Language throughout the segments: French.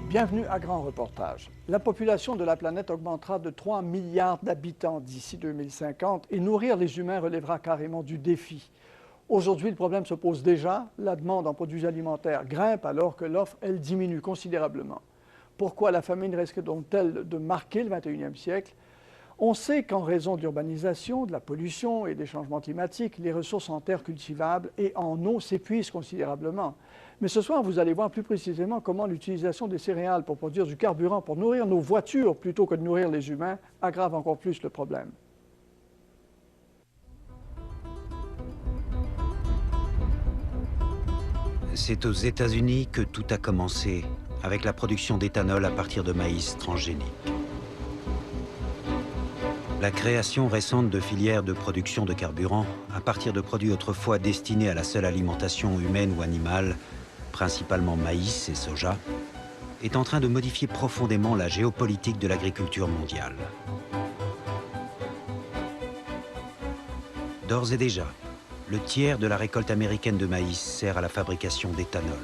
Bienvenue à Grand Reportage. La population de la planète augmentera de 3 milliards d'habitants d'ici 2050 et nourrir les humains relèvera carrément du défi. Aujourd'hui, le problème se pose déjà. La demande en produits alimentaires grimpe alors que l'offre, elle, diminue considérablement. Pourquoi la famine risque donc-elle de marquer le 21e siècle? On sait qu'en raison de l'urbanisation, de la pollution et des changements climatiques, les ressources en terres cultivables et en eau s'épuisent considérablement. Mais ce soir, vous allez voir plus précisément comment l'utilisation des céréales pour produire du carburant pour nourrir nos voitures plutôt que de nourrir les humains aggrave encore plus le problème. C'est aux États-Unis que tout a commencé, avec la production d'éthanol à partir de maïs transgénique. La création récente de filières de production de carburant, à partir de produits autrefois destinés à la seule alimentation humaine ou animale, principalement maïs et soja, est en train de modifier profondément la géopolitique de l'agriculture mondiale. D'ores et déjà, le tiers de la récolte américaine de maïs sert à la fabrication d'éthanol.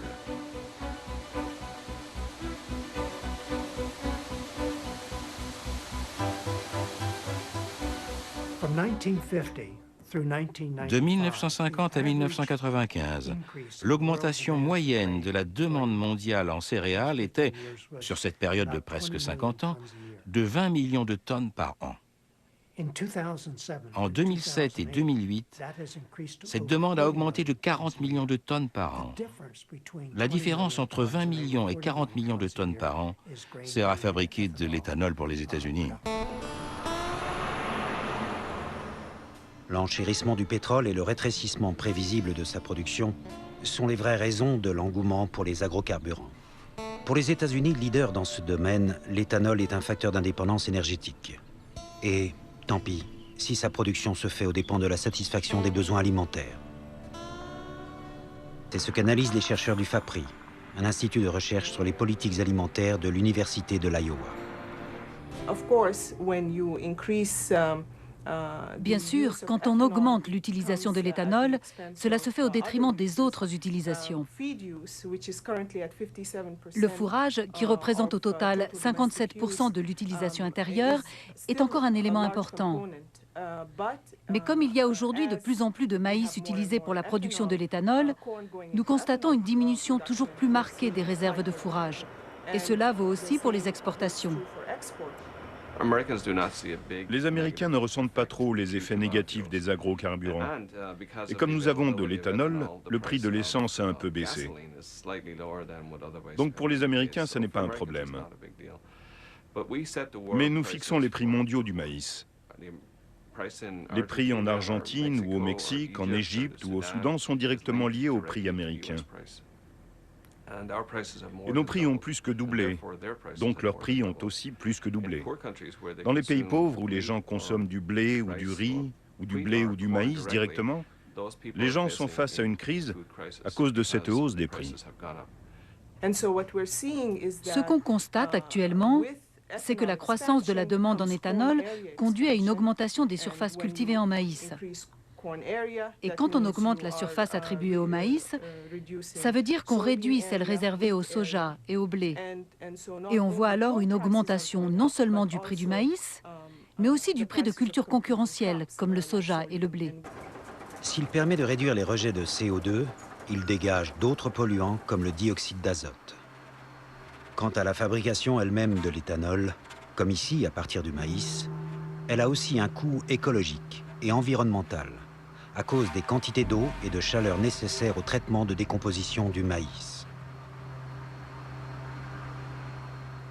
De 1950 à 1995, l'augmentation moyenne de la demande mondiale en céréales était, sur cette période de presque 50 ans, de 20 millions de tonnes par an. En 2007 et 2008, cette demande a augmenté de 40 millions de tonnes par an. La différence entre 20 millions et 40 millions de tonnes par an sert à fabriquer de l'éthanol pour les États-Unis. L'enchérissement du pétrole et le rétrécissement prévisible de sa production sont les vraies raisons de l'engouement pour les agrocarburants. Pour les États-Unis, leader dans ce domaine, l'éthanol est un facteur d'indépendance énergétique. Et tant pis si sa production se fait aux dépens de la satisfaction des besoins alimentaires. C'est ce qu'analysent les chercheurs du FAPRI, un institut de recherche sur les politiques alimentaires de l'Université de l'Iowa. Bien sûr, quand on augmente l'utilisation de l'éthanol, cela se fait au détriment des autres utilisations. Le fourrage, qui représente au total 57% de l'utilisation intérieure, est encore un élément important. Mais comme il y a aujourd'hui de plus en plus de maïs utilisé pour la production de l'éthanol, nous constatons une diminution toujours plus marquée des réserves de fourrage. Et cela vaut aussi pour les exportations. Les Américains ne ressentent pas trop les effets négatifs des agrocarburants. Et comme nous avons de l'éthanol, le prix de l'essence a un peu baissé. Donc pour les Américains, ce n'est pas un problème. Mais nous fixons les prix mondiaux du maïs. Les prix en Argentine ou au Mexique, en Égypte ou au Soudan sont directement liés aux prix américains. Et nos prix ont plus que doublé, donc leurs prix ont aussi plus que doublé. Dans les pays pauvres où les gens consomment du blé ou du riz, ou du blé ou du maïs directement, les gens sont face à une crise à cause de cette hausse des prix. Ce qu'on constate actuellement, c'est que la croissance de la demande en éthanol conduit à une augmentation des surfaces cultivées en maïs. Et quand on augmente la surface attribuée au maïs, ça veut dire qu'on réduit celle réservée au soja et au blé. Et on voit alors une augmentation non seulement du prix du maïs, mais aussi du prix de cultures concurrentielles comme le soja et le blé. S'il permet de réduire les rejets de CO2, il dégage d'autres polluants comme le dioxyde d'azote. Quant à la fabrication elle-même de l'éthanol, comme ici à partir du maïs, elle a aussi un coût écologique et environnemental, à cause des quantités d'eau et de chaleur nécessaires au traitement de décomposition du maïs.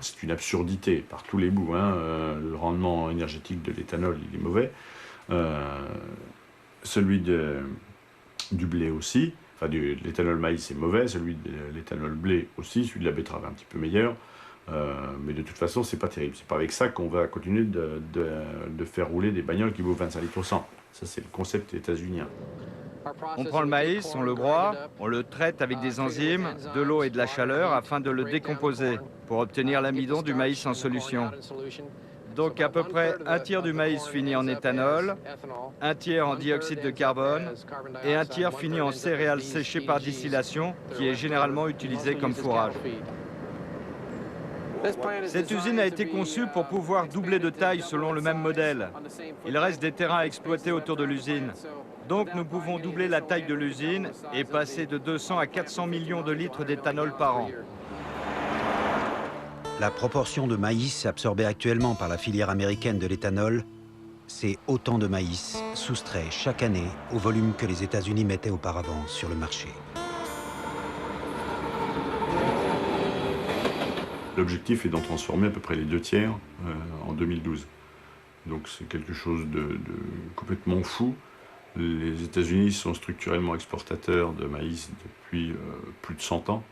C'est une absurdité par tous les bouts. Le rendement énergétique de l'éthanol, il est mauvais. Celui du blé aussi. Enfin, l'éthanol maïs est mauvais. Celui de l'éthanol blé aussi. Celui de la betterave est un petit peu meilleur. Mais de toute façon, c'est pas terrible. C'est pas avec ça qu'on va continuer de faire rouler des bagnoles qui vaut 25 litres au 100. Ça, c'est le concept états-unien. On prend le maïs, on le broie, on le traite avec des enzymes, de l'eau et de la chaleur afin de le décomposer pour obtenir l'amidon du maïs en solution. Donc à peu près un tiers du maïs finit en éthanol, un tiers en dioxyde de carbone et un tiers finit en céréales séchées par distillation qui est généralement utilisé comme fourrage. Cette usine a été conçue pour pouvoir doubler de taille selon le même modèle. Il reste des terrains à exploiter autour de l'usine. Donc nous pouvons doubler la taille de l'usine et passer de 200 à 400 millions de litres d'éthanol par an. La proportion de maïs absorbée actuellement par la filière américaine de l'éthanol, c'est autant de maïs soustrait chaque année au volume que les États-Unis mettaient auparavant sur le marché. L'objectif est d'en transformer à peu près les 2/3 en 2012. Donc c'est quelque chose de complètement fou. Les États-Unis sont structurellement exportateurs de maïs depuis plus de 100 ans.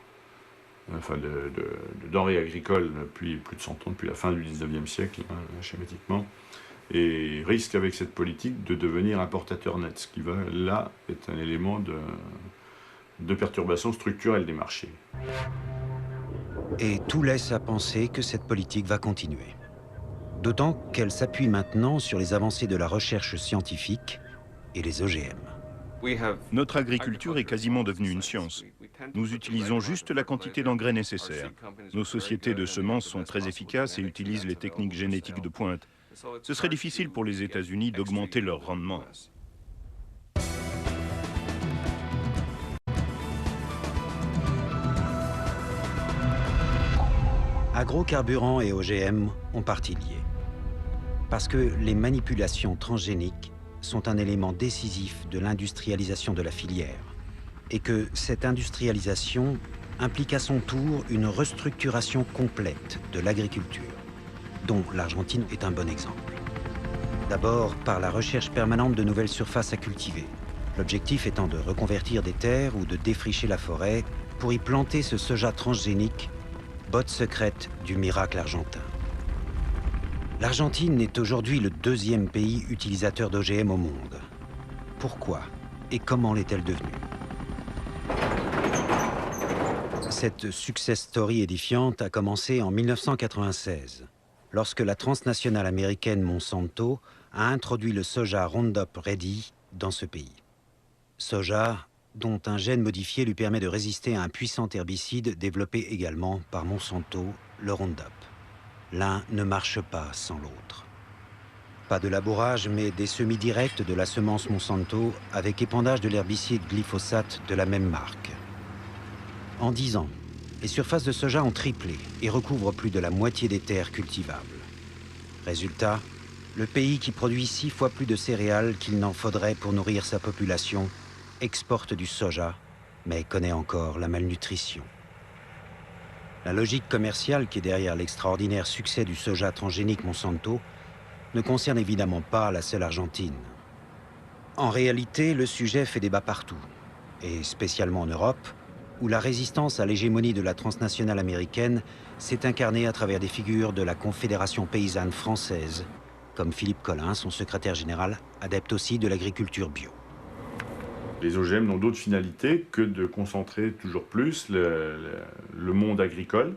Enfin de denrées agricoles depuis plus de 100 ans, depuis la fin du 19e siècle, schématiquement, et risque avec cette politique de devenir importateur net, ce qui va, là, est un élément de perturbation structurelle des marchés. Et tout laisse à penser que cette politique va continuer. D'autant qu'elle s'appuie maintenant sur les avancées de la recherche scientifique et les OGM. Notre agriculture est quasiment devenue une science. Nous utilisons juste la quantité d'engrais nécessaire. Nos sociétés de semences sont très efficaces et utilisent les techniques génétiques de pointe. Ce serait difficile pour les États-Unis d'augmenter leur rendement. Agrocarburants et OGM ont partie liée. Parce que les manipulations transgéniques sont un élément décisif de l'industrialisation de la filière et que cette industrialisation implique à son tour une restructuration complète de l'agriculture, dont l'Argentine est un bon exemple. D'abord par la recherche permanente de nouvelles surfaces à cultiver, l'objectif étant de reconvertir des terres ou de défricher la forêt pour y planter ce soja transgénique, botte secrète du miracle argentin. L'Argentine est aujourd'hui le 2e pays utilisateur d'OGM au monde. Pourquoi et comment l'est-elle devenue? Cette success story édifiante a commencé en 1996, lorsque la transnationale américaine Monsanto a introduit le soja Roundup Ready dans ce pays. Soja dont un gène modifié lui permet de résister à un puissant herbicide développé également par Monsanto, le Roundup. L'un ne marche pas sans l'autre. Pas de labourage, mais des semis directs de la semence Monsanto avec épandage de l'herbicide glyphosate de la même marque. En 10 ans, les surfaces de soja ont triplé et recouvrent plus de la moitié des terres cultivables. Résultat, le pays qui produit 6 fois plus de céréales qu'il n'en faudrait pour nourrir sa population exporte du soja, mais connaît encore la malnutrition. La logique commerciale qui est derrière l'extraordinaire succès du soja transgénique Monsanto ne concerne évidemment pas la seule Argentine. En réalité, le sujet fait débat partout, et spécialement en Europe, où la résistance à l'hégémonie de la transnationale américaine s'est incarnée à travers des figures de la Confédération paysanne française, comme Philippe Collin, son secrétaire général, adepte aussi de l'agriculture bio. Les OGM n'ont d'autre finalité que de concentrer toujours plus le monde agricole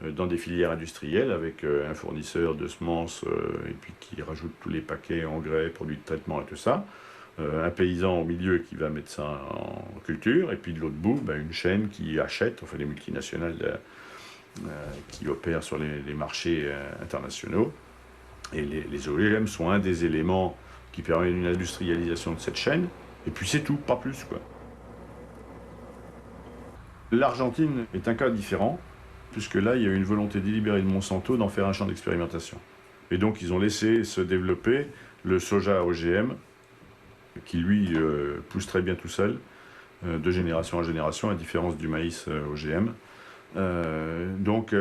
dans des filières industrielles avec un fournisseur de semences et puis qui rajoute tous les paquets, engrais, produits de traitement et tout ça. Un paysan au milieu qui va mettre ça en culture et puis de l'autre bout, une chaîne qui achète, enfin les multinationales qui opèrent sur les marchés internationaux. Et les OGM sont un des éléments qui permettent une industrialisation de cette chaîne. Et puis c'est tout, pas plus, quoi. L'Argentine est un cas différent, puisque là, il y a eu une volonté délibérée de Monsanto d'en faire un champ d'expérimentation. Et donc, ils ont laissé se développer le soja OGM, qui lui pousse très bien tout seul, de génération en génération, à différence du maïs OGM. Donc,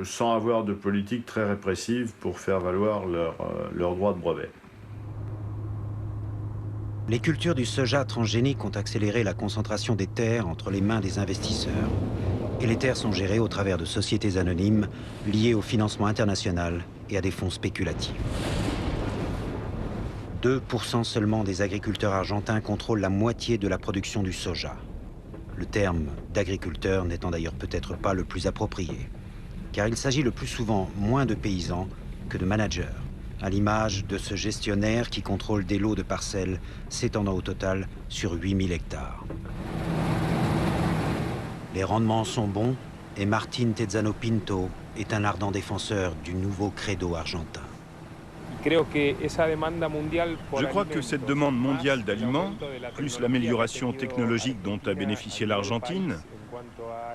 sans avoir de politique très répressive pour faire valoir leur droit de brevet. Les cultures du soja transgénique ont accéléré la concentration des terres entre les mains des investisseurs. Et les terres sont gérées au travers de sociétés anonymes liées au financement international et à des fonds spéculatifs. 2% seulement des agriculteurs argentins contrôlent la moitié de la production du soja. Le terme d'agriculteur n'étant d'ailleurs peut-être pas le plus approprié, car il s'agit le plus souvent moins de paysans que de managers, à l'image de ce gestionnaire qui contrôle des lots de parcelles s'étendant au total sur 8000 hectares. Les rendements sont bons, et Martín Tezzano Pinto est un ardent défenseur du nouveau credo argentin. Je crois que cette demande mondiale d'aliments, plus l'amélioration technologique dont a bénéficié l'Argentine,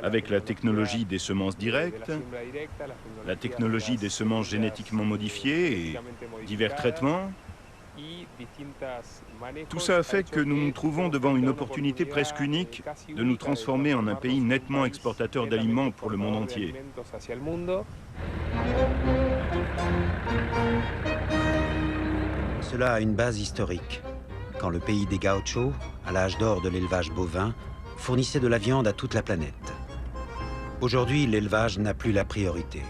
avec la technologie des semences directes, la technologie des semences génétiquement modifiées et divers traitements, tout ça a fait que nous nous trouvons devant une opportunité presque unique de nous transformer en un pays nettement exportateur d'aliments pour le monde entier. Cela a une base historique. Quand le pays des Gauchos, à l'âge d'or de l'élevage bovin, fournissait de la viande à toute la planète. Aujourd'hui, l'élevage n'a plus la priorité.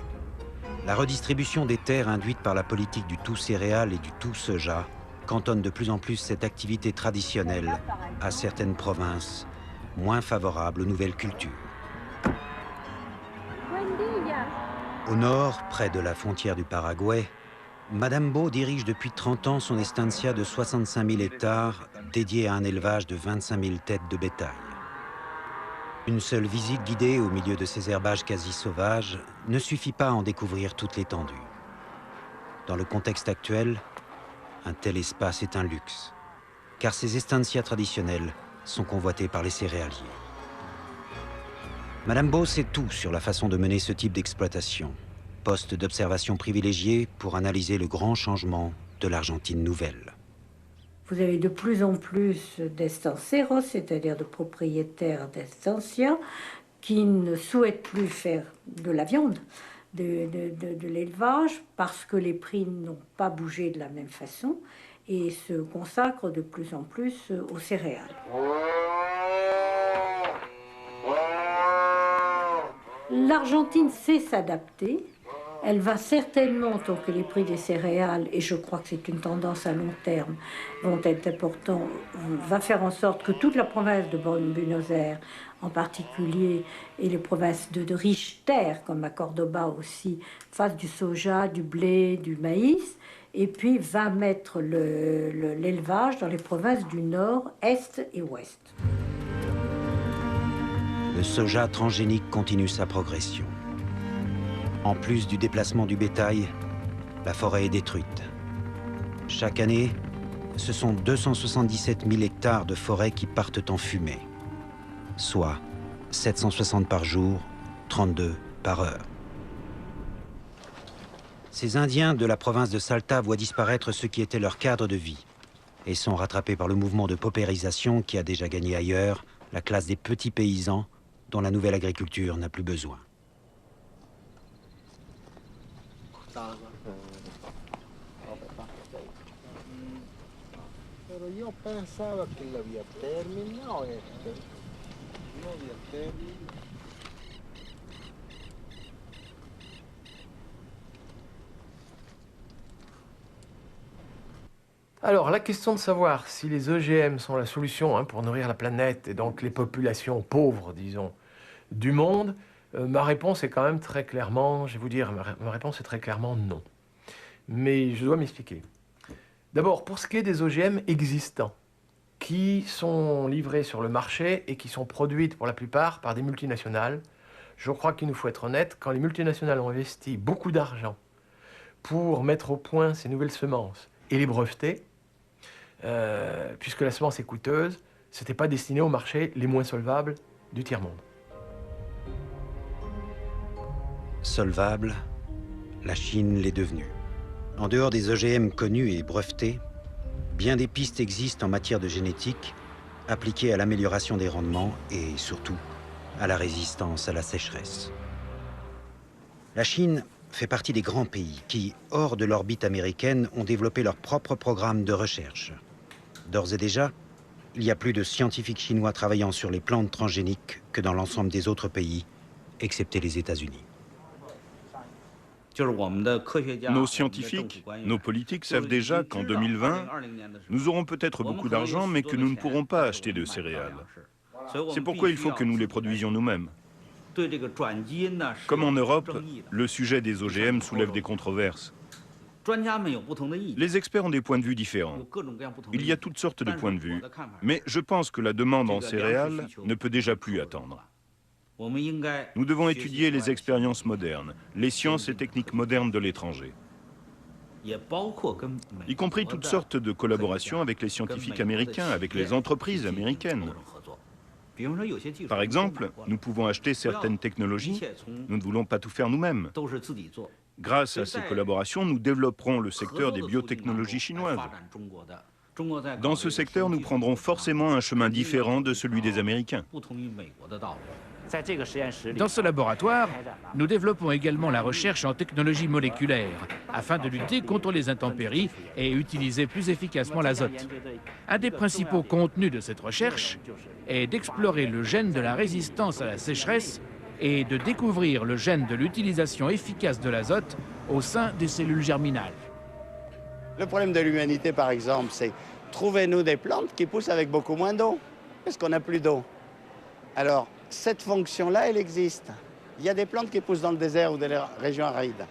La redistribution des terres induite par la politique du tout céréales et du tout soja cantonne de plus en plus cette activité traditionnelle à certaines provinces moins favorables aux nouvelles cultures. Au nord, près de la frontière du Paraguay, Madame Beau dirige depuis 30 ans son estancia de 65 000 hectares dédiée à un élevage de 25 000 têtes de bétail. Une seule visite guidée au milieu de ces herbages quasi sauvages ne suffit pas à en découvrir toute l'étendue. Dans le contexte actuel, un tel espace est un luxe, car ces estancias traditionnelles sont convoitées par les céréaliers. Madame Beau sait tout sur la façon de mener ce type d'exploitation. Poste d'observation privilégié pour analyser le grand changement de l'Argentine nouvelle. Vous avez de plus en plus d'estanceros, c'est-à-dire de propriétaires d'estancia, qui ne souhaitent plus faire de la viande, de l'élevage, parce que les prix n'ont pas bougé de la même façon, et se consacrent de plus en plus aux céréales. L'Argentine sait s'adapter. Elle va certainement, tant que les prix des céréales, et je crois que c'est une tendance à long terme, vont être importants, va faire en sorte que toute la province de Buenos Aires, en particulier, et les provinces de riches terres, comme à Cordoba aussi, fassent du soja, du blé, du maïs, et puis va mettre l'élevage dans les provinces du nord, est et ouest. Le soja transgénique continue sa progression. En plus du déplacement du bétail, la forêt est détruite. Chaque année, ce sont 277 000 hectares de forêt qui partent en fumée, soit 760 par jour, 32 par heure. Ces Indiens de la province de Salta voient disparaître ce qui était leur cadre de vie et sont rattrapés par le mouvement de paupérisation qui a déjà gagné ailleurs la classe des petits paysans dont la nouvelle agriculture n'a plus besoin. Io pensavo che l'aveva terminato e non l'aveva terminato. Alors, la question de savoir si les OGM sont la solution pour nourrir la planète et donc les populations pauvres, disons, du monde, ma réponse est quand même très clairement, je vais vous dire, ma réponse est très clairement non. Mais je dois m'expliquer. D'abord, pour ce qui est des OGM existants, qui sont livrés sur le marché et qui sont produites pour la plupart par des multinationales, je crois qu'il nous faut être honnête, quand les multinationales ont investi beaucoup d'argent pour mettre au point ces nouvelles semences et les breveter, puisque la semence est coûteuse, ce n'était pas destiné aux marchés les moins solvables du tiers-monde. Solvable, la Chine l'est devenue. En dehors des OGM connus et brevetés, bien des pistes existent en matière de génétique appliquées à l'amélioration des rendements et surtout à la résistance à la sécheresse. La Chine fait partie des grands pays qui, hors de l'orbite américaine, ont développé leur propre programme de recherche. D'ores et déjà, il y a plus de scientifiques chinois travaillant sur les plantes transgéniques que dans l'ensemble des autres pays, excepté les États-Unis. Nos scientifiques, nos politiques savent déjà qu'en 2020, nous aurons peut-être beaucoup d'argent, mais que nous ne pourrons pas acheter de céréales. C'est pourquoi il faut que nous les produisions nous-mêmes. Comme en Europe, le sujet des OGM soulève des controverses. Les experts ont des points de vue différents. Il y a toutes sortes de points de vue, mais je pense que la demande en céréales ne peut déjà plus attendre. Nous devons étudier les expériences modernes, les sciences et techniques modernes de l'étranger, y compris toutes sortes de collaborations avec les scientifiques américains, avec les entreprises américaines. Par exemple, nous pouvons acheter certaines technologies, nous ne voulons pas tout faire nous-mêmes. Grâce à ces collaborations, nous développerons le secteur des biotechnologies chinoises. Dans ce secteur, nous prendrons forcément un chemin différent de celui des Américains. Dans ce laboratoire, nous développons également la recherche en technologie moléculaire afin de lutter contre les intempéries et utiliser plus efficacement l'azote. Un des principaux contenus de cette recherche est d'explorer le gène de la résistance à la sécheresse et de découvrir le gène de l'utilisation efficace de l'azote au sein des cellules germinales. Le problème de l'humanité, par exemple, c'est trouvez-nous des plantes qui poussent avec beaucoup moins d'eau, parce qu'on n'a plus d'eau. Alors, cette fonction-là, elle existe. Il y a des plantes qui poussent dans le désert ou dans les régions arides.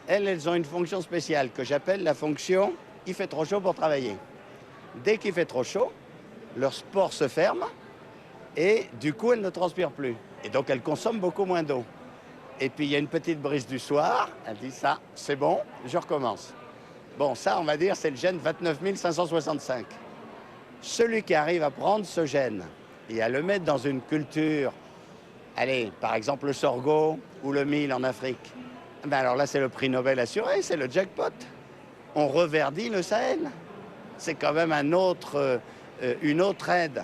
Elles ont une fonction spéciale que j'appelle la fonction « il fait trop chaud pour travailler ». Dès qu'il fait trop chaud, leurs spores se ferment et du coup, elles ne transpirent plus. Et donc, elles consomment beaucoup moins d'eau. Et puis, il y a une petite brise du soir, elle dit ça, c'est bon, je recommence. Bon, ça, on va dire, c'est le gène 29 565. Celui qui arrive à prendre ce gène et à le mettre dans une culture, allez, par exemple le sorgho ou le mil en Afrique, ben alors là, c'est le prix Nobel assuré, c'est le jackpot. On reverdit le Sahel. C'est quand même une autre aide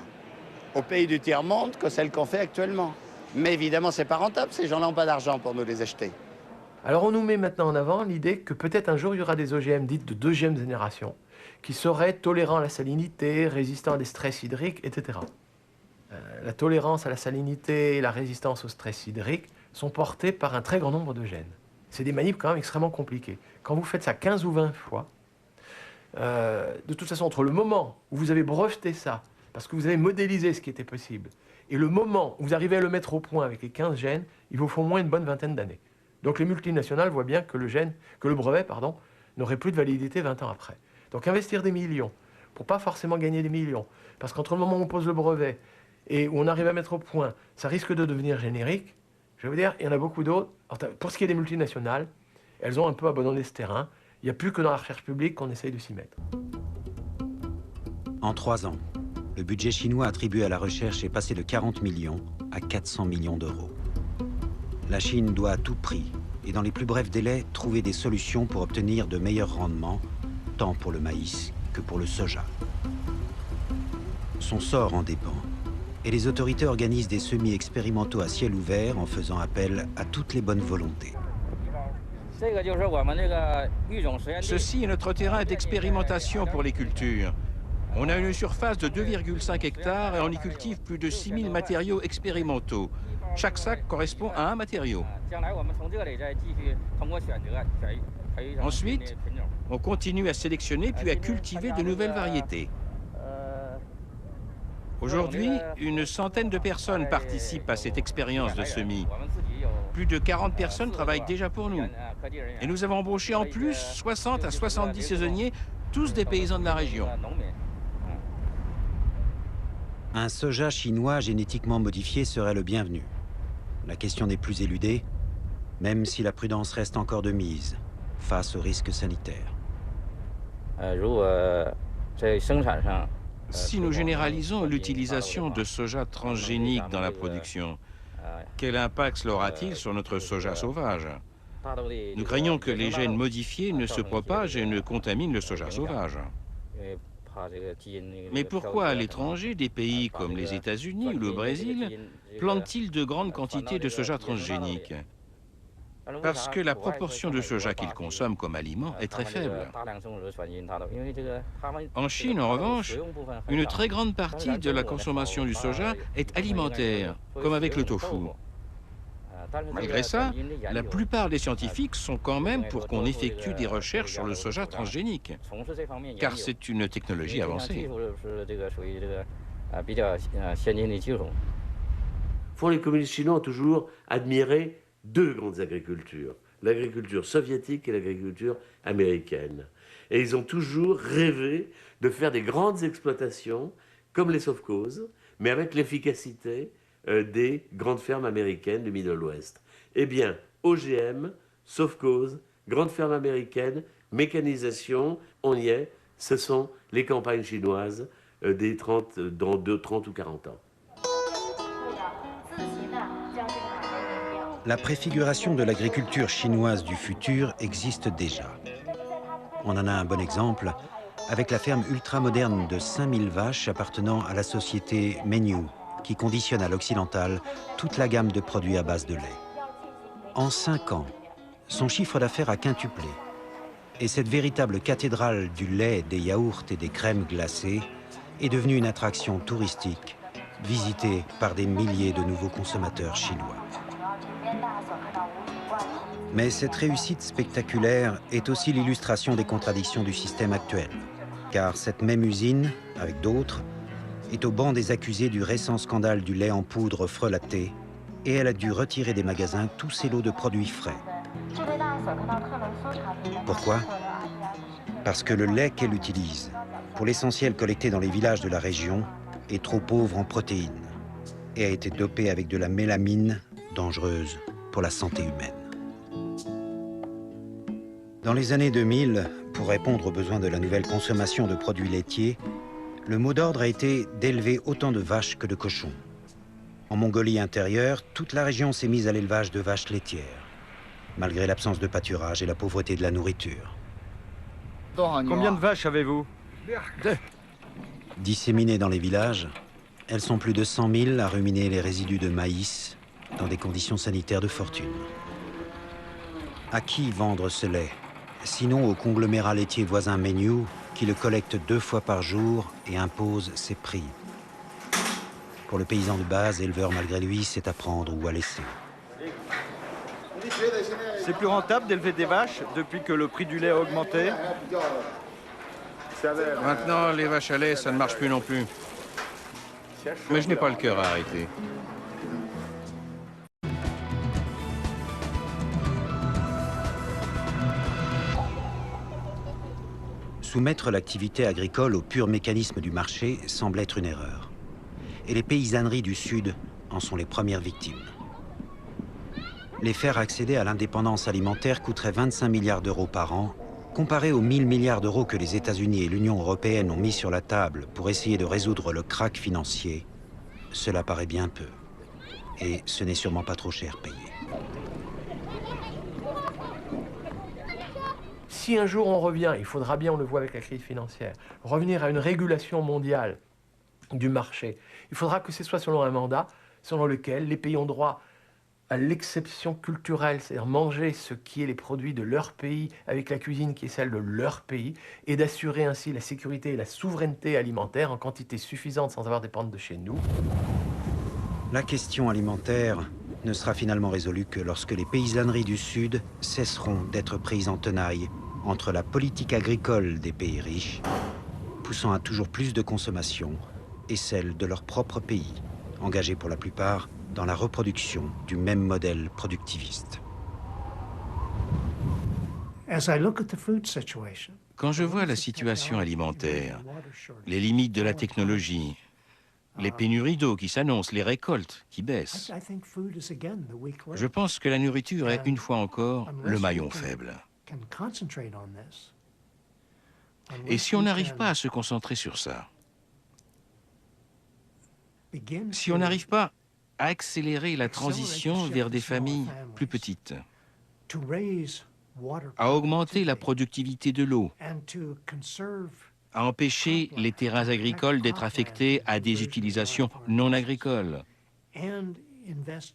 aux pays du tiers-monde que celle qu'on fait actuellement. Mais évidemment, c'est pas rentable, ces gens-là n'ont pas d'argent pour nous les acheter. Alors on nous met maintenant en avant l'idée que peut-être un jour il y aura des OGM dites de deuxième génération qui seraient tolérants à la salinité, résistants à des stress hydriques, etc. La tolérance à la salinité et la résistance au stress hydrique sont portées par un très grand nombre de gènes. C'est des manips quand même extrêmement compliquées. Quand vous faites ça 15 ou 20 fois, de toute façon, entre le moment où vous avez breveté ça, parce que vous avez modélisé ce qui était possible, et le moment où vous arrivez à le mettre au point avec les 15 gènes, il vous faut au moins une bonne vingtaine d'années. Donc les multinationales voient bien que le brevet n'aurait plus de validité 20 ans après. Donc investir des millions, pour pas forcément gagner des millions, parce qu'entre le moment où on pose le brevet et où on arrive à mettre au point, ça risque de devenir générique. Je vais vous dire, il y en a beaucoup d'autres. Pour ce qui est des multinationales, elles ont un peu abandonné ce terrain. Il n'y a plus que dans la recherche publique qu'on essaye de s'y mettre. En 3 ans, le budget chinois attribué à la recherche est passé de 40 millions à 400 millions d'euros. La Chine doit à tout prix, et dans les plus brefs délais, trouver des solutions pour obtenir de meilleurs rendements, tant pour le maïs que pour le soja. Son sort en dépend, et les autorités organisent des semis expérimentaux à ciel ouvert en faisant appel à toutes les bonnes volontés. Ceci est notre terrain d'expérimentation pour les cultures. On a une surface de 2,5 hectares et on y cultive plus de 6000 matériaux expérimentaux. Chaque sac correspond à un matériau. Ensuite, on continue à sélectionner puis à cultiver de nouvelles variétés. Aujourd'hui, une centaine de personnes participent à cette expérience de semis. Plus de 40 personnes travaillent déjà pour nous. Et nous avons embauché en plus 60 à 70 saisonniers, tous des paysans de la région. Un soja chinois génétiquement modifié serait le bienvenu. La question n'est plus éludée, même si la prudence reste encore de mise face aux risques sanitaires. Si nous généralisons l'utilisation de soja transgénique dans la production, quel impact cela aura-t-il sur notre soja sauvage? Nous craignons que les gènes modifiés ne se propagent et ne contaminent le soja sauvage. Mais pourquoi à l'étranger, des pays comme les États-Unis ou le Brésil plantent-ils de grandes quantités de soja transgénique? Parce que la proportion de soja qu'ils consomment comme aliment est très faible. En Chine, en revanche, une très grande partie de la consommation du soja est alimentaire, comme avec le tofu. Malgré ça, la plupart des scientifiques sont quand même pour qu'on effectue des recherches sur le soja transgénique, car c'est une technologie avancée. Les communistes chinois ont toujours admiré deux grandes agricultures, l'agriculture soviétique et l'agriculture américaine. Et ils ont toujours rêvé de faire des grandes exploitations, comme les sovkhozes, mais avec l'efficacité des grandes fermes américaines du Middle West. Eh bien, OGM, sauf cause, grandes fermes américaines, mécanisation, on y est, ce sont les campagnes chinoises dans 30 ou 40 ans. La préfiguration de l'agriculture chinoise du futur existe déjà. On en a un bon exemple avec la ferme ultramoderne de 5000 vaches appartenant à la société Mengniu, qui conditionne à l'occidental toute la gamme de produits à base de lait. En 5 ans, son chiffre d'affaires a quintuplé. Et cette véritable cathédrale du lait, des yaourts et des crèmes glacées est devenue une attraction touristique, visitée par des milliers de nouveaux consommateurs chinois. Mais cette réussite spectaculaire est aussi l'illustration des contradictions du système actuel. Car cette même usine, avec d'autres, est au banc des accusés du récent scandale du lait en poudre frelaté, et elle a dû retirer des magasins tous ses lots de produits frais. Pourquoi? Parce que le lait qu'elle utilise, pour l'essentiel collecté dans les villages de la région, est trop pauvre en protéines et a été dopé avec de la mélamine, dangereuse pour la santé humaine. Dans les années 2000, pour répondre aux besoins de la nouvelle consommation de produits laitiers, le mot d'ordre a été d'élever autant de vaches que de cochons. En Mongolie intérieure, toute la région s'est mise à l'élevage de vaches laitières, malgré l'absence de pâturage et la pauvreté de la nourriture. Combien de vaches avez-vous? 2. Disséminées dans les villages, elles sont plus de 100 000 à ruminer les résidus de maïs dans des conditions sanitaires de fortune. À qui vendre ce lait? Sinon au conglomérat laitier voisin Mengniu, qui le collecte 2 fois par jour et impose ses prix. Pour le paysan de base, éleveur malgré lui, c'est à prendre ou à laisser. C'est plus rentable d'élever des vaches depuis que le prix du lait a augmenté? Maintenant, les vaches à lait, ça ne marche plus non plus. Mais je n'ai pas le cœur à arrêter. Soumettre l'activité agricole au pur mécanisme du marché semble être une erreur. Et les paysanneries du Sud en sont les premières victimes. Les faire accéder à l'indépendance alimentaire coûterait 25 milliards d'euros par an, comparé aux 1000 milliards d'euros que les États-Unis et l'Union européenne ont mis sur la table pour essayer de résoudre le krach financier. Cela paraît bien peu. Et ce n'est sûrement pas trop cher payé. Si un jour on revient, il faudra bien, on le voit avec la crise financière, revenir à une régulation mondiale du marché, il faudra que ce soit selon un mandat selon lequel les pays ont droit à l'exception culturelle, c'est-à-dire manger ce qui est les produits de leur pays avec la cuisine qui est celle de leur pays, et d'assurer ainsi la sécurité et la souveraineté alimentaire en quantité suffisante sans avoir à dépendre de chez nous. La question alimentaire ne sera finalement résolue que lorsque les paysanneries du Sud cesseront d'être prises en tenaille entre la politique agricole des pays riches, poussant à toujours plus de consommation, et celle de leur propre pays, engagés pour la plupart dans la reproduction du même modèle productiviste. Quand je vois la situation alimentaire, les limites de la technologie, les pénuries d'eau qui s'annoncent, les récoltes qui baissent, je pense que la nourriture est, une fois encore, le maillon faible. Et si on n'arrive pas à se concentrer sur ça, si on n'arrive pas à accélérer la transition vers des familles plus petites, à augmenter la productivité de l'eau, à empêcher les terrains agricoles d'être affectés à des utilisations non agricoles,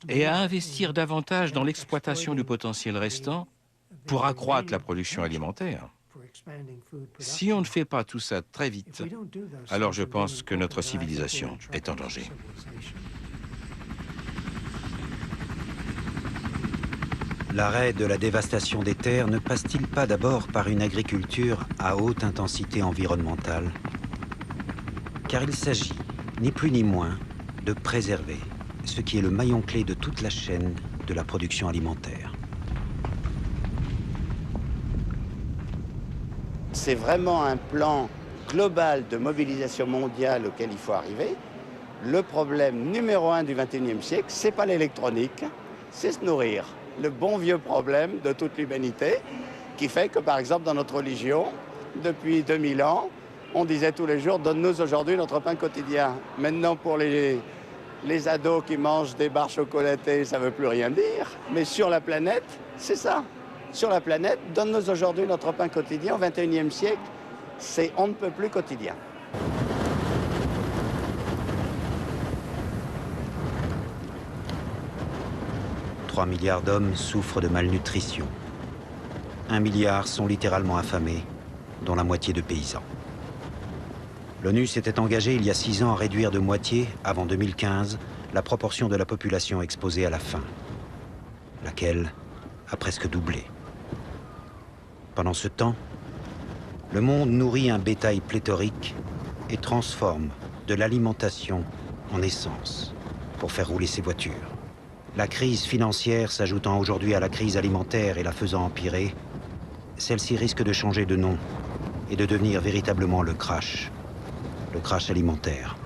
et à investir davantage dans l'exploitation du potentiel restant pour accroître la production alimentaire. Si on ne fait pas tout ça très vite, alors je pense que notre civilisation est en danger. L'arrêt de la dévastation des terres ne passe-t-il pas d'abord par une agriculture à haute intensité environnementale? Car il s'agit, ni plus ni moins, de préserver ce qui est le maillon clé de toute la chaîne de la production alimentaire. C'est vraiment un plan global de mobilisation mondiale auquel il faut arriver. Le problème numéro 1 du XXIe siècle, c'est pas l'électronique, c'est se nourrir. Le bon vieux problème de toute l'humanité, qui fait que, par exemple, dans notre religion, depuis 2000 ans, on disait tous les jours, donne-nous aujourd'hui notre pain quotidien. Maintenant, pour les ados qui mangent des barres chocolatées, ça ne veut plus rien dire. Mais sur la planète, c'est ça. Sur la planète, donne-nous aujourd'hui notre pain quotidien. Au XXIe siècle, c'est on ne peut plus quotidien. « 3 milliards d'hommes souffrent de malnutrition. 1 milliard sont littéralement affamés, dont la moitié de paysans. L'ONU s'était engagée il y a 6 ans à réduire de moitié, avant 2015, la proportion de la population exposée à la faim, laquelle a presque doublé. Pendant ce temps, le monde nourrit un bétail pléthorique et transforme de l'alimentation en essence pour faire rouler ses voitures. La crise financière s'ajoutant aujourd'hui à la crise alimentaire et la faisant empirer, celle-ci risque de changer de nom et de devenir véritablement le crash alimentaire.